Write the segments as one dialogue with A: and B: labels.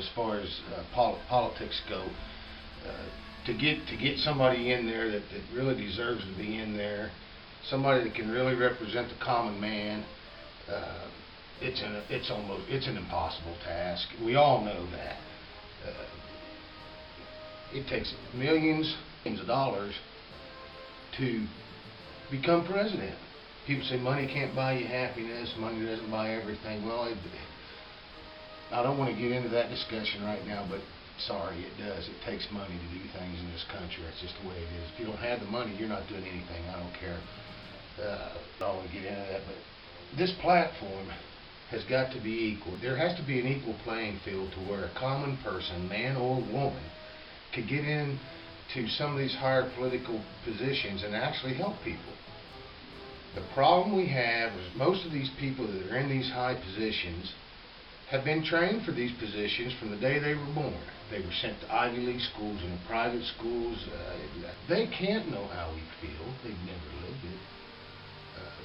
A: as far as politics go. To get somebody in there that really deserves to be in there, somebody that can really represent the common man, it's an impossible task. We all know that. It takes millions of dollars to become president. People say money can't buy you happiness, money doesn't buy everything. Well, I don't want to get into that discussion right now, but sorry, it does. It takes money to do things in this country. That's just the way it is. If you don't have the money, you're not doing anything. I don't care. I don't want to get into that, but this platform has got to be equal. There has to be an equal playing field to where a common person, man or woman, could get into some of these higher political positions and actually help people. The problem we have is most of these people that are in these high positions have been trained for these positions from the day they were born. They were sent to Ivy League schools and private schools. They can't know how we feel. They've never lived it.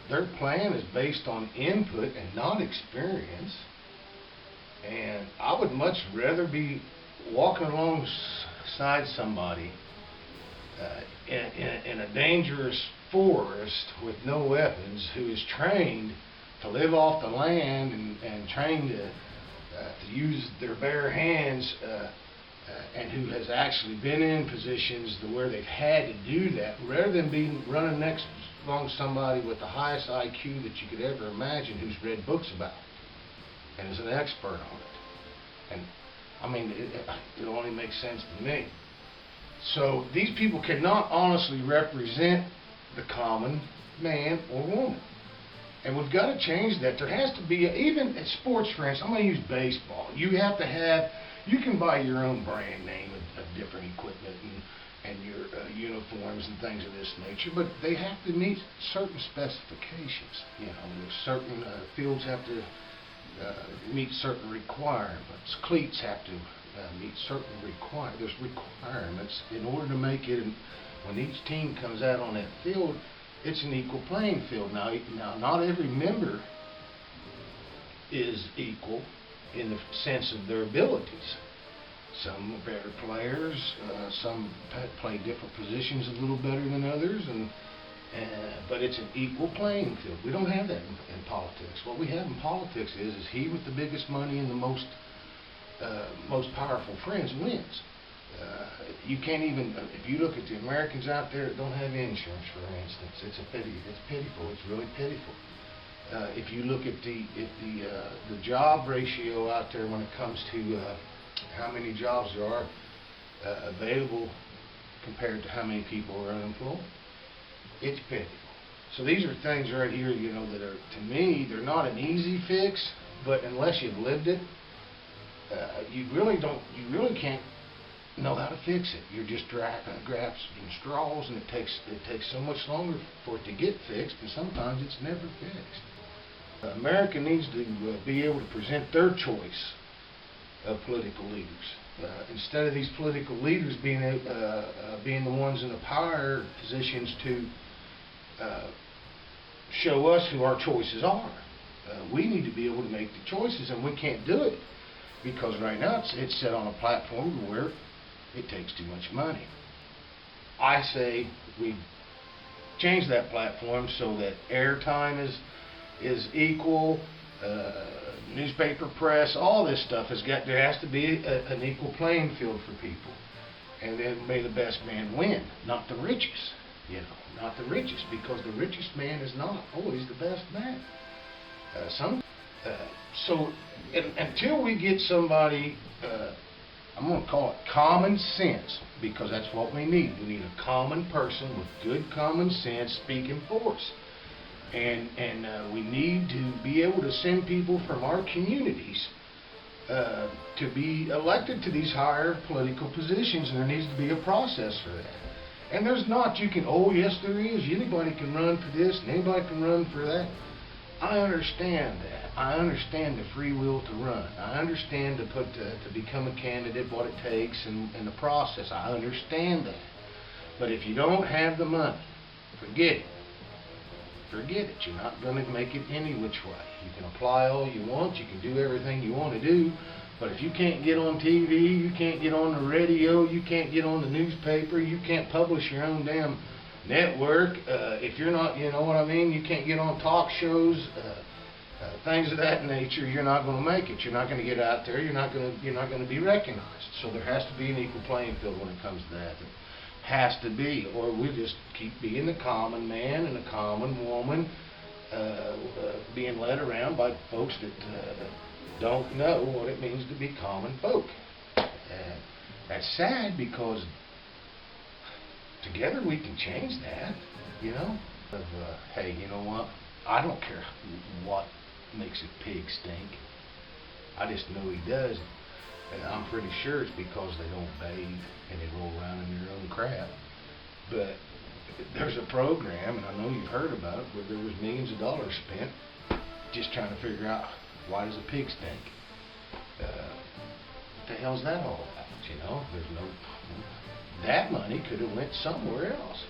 A: Their plan is based on input and not experience. And I would much rather be walking alongside somebody in a dangerous forest with no weapons, who is trained to live off the land and trained to use their bare hands, and who has actually been in positions to where they've had to do that, rather than being running next along somebody with the highest IQ that you could ever imagine, who's read books about it and is an expert on it. And I mean, it only makes sense to me. So these people cannot honestly represent the common man or woman. And we've got to change that. There has to be, even at sports, for instance, I'm going to use baseball. You have to have, you can buy your own brand name of different equipment and your uniforms and things of this nature, but they have to meet certain specifications. You know, certain fields have to meet certain requirements. Cleats have to meet certain requirements. There's requirements in order to make it, and when each team comes out on that field, it's an equal playing field. Now, not every member is equal in the sense of their abilities. Some are better players, some play different positions a little better than others, but it's an equal playing field. We don't have that in politics. What we have in politics is he with the biggest money and the most powerful friends wins. You can't even, if you look at the Americans out there that don't have insurance, for instance, it's pitiful. It's really pitiful. If you look at the job ratio out there when it comes to how many jobs there are available compared to how many people are unemployed, it's pitiful. So these are things right here, you know, that are, to me, they're not an easy fix, but unless you've lived it, you really can't know how to fix it. You're just grasping straws, and it takes so much longer for it to get fixed, and sometimes it's never fixed. America needs to be able to present their choice of political leaders. Instead of these political leaders being the ones in the power positions to show us who our choices are. We need to be able to make the choices, and we can't do it because right now it's set on a platform where it takes too much money. I say we change that platform so that airtime is equal, newspaper press, all this stuff there has to be an equal playing field for people. And then may the best man win, not the richest, not the richest, because the richest man is not always the best man. So until we get somebody, I'm going to call it common sense, because that's what we need. We need a common person with good common sense speaking for us. And we need to be able to send people from our communities to be elected to these higher political positions, and there needs to be a process for that. And there's not, yes there is, anybody can run for this and anybody can run for that. I understand that. I understand the free will to run. I understand to become a candidate, what it takes and the process. I understand that. But if you don't have the money, forget it. Forget it. You're not going to make it any which way. You can apply all you want. You can do everything you want to do. But if you can't get on TV, you can't get on the radio, you can't get on the newspaper, you can't publish your own damn network, if you're not, you know what I mean, you can't get on talk shows, things of that nature, you're not going to make it. You're not going to get out there. You're not going to be recognized. So there has to be an equal playing field when it comes to that. It has to be, or we just keep being the common man and the common woman, being led around by folks that don't know what it means to be common folk. That's sad, because together we can change that, you know. Hey, you know what? I don't care what makes a pig stink. I just know he does. And I'm pretty sure it's because they don't bathe and they roll around in their own crap. But there's a program, and I know you've heard about it, where there was millions of dollars spent just trying to figure out, why does a pig stink? What the hell's that all about? You know, that money could have went somewhere else.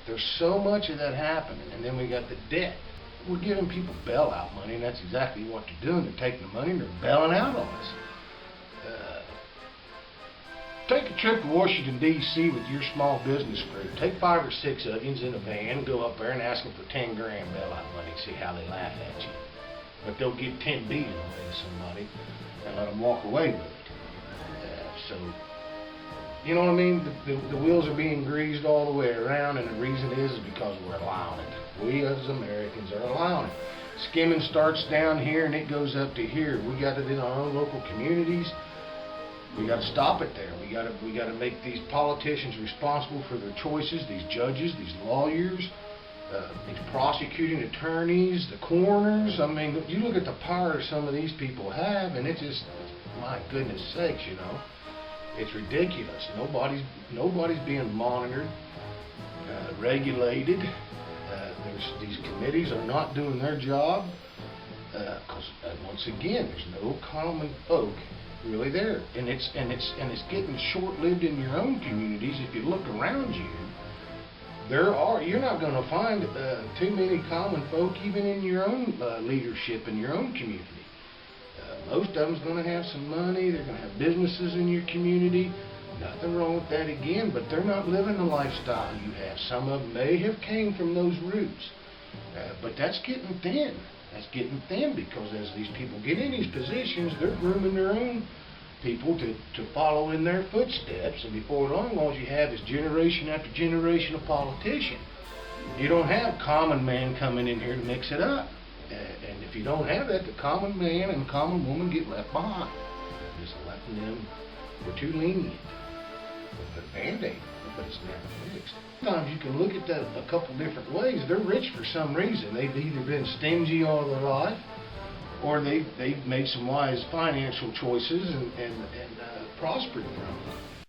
A: There's so much of that happening, and then we got the debt. We're giving people bailout money, and that's exactly what they're doing. They're taking the money and they're bailing out on us. Take a trip to Washington, D.C. with your small business group. Take 5 or 6 of you in a van, go up there and ask them for 10 grand bailout money and see how they laugh at you. But they'll give 10 billion away to somebody and let them walk away with it. So, you know what I mean? The wheels are being greased all the way around, and the reason is because we're allowing it. We as Americans are allowing it. Skimming starts down here and it goes up to here. We got it in our own local communities. We got to stop it there. We got to make these politicians responsible for their choices. These judges, these lawyers, these prosecuting attorneys, the coroners. I mean, you look at the power some of these people have, and it's just, my goodness sakes, you know, it's ridiculous. Nobody's being monitored, regulated. These committees are not doing their job because once again, there's no common folk really there, and it's getting short-lived in your own communities. If you look around you, you're not going to find too many common folk even in your own leadership in your own community. Most of them's going to have some money. They're going to have businesses in your community. Nothing wrong with that again, but they're not living the lifestyle you have. Some of them may have came from those roots, but that's getting thin. That's getting thin because as these people get in these positions, they're grooming their own people to follow in their footsteps, and before long, all you have is generation after generation of politician. You don't have common man coming in here to mix it up, and if you don't have that, the common man and common woman get left behind. Just letting them, we're too lenient. The Band-Aid, but it's never fixed. Sometimes you can look at that a couple different ways. They're rich for some reason. They've either been stingy all their life, or they've made some wise financial choices and prospered from it.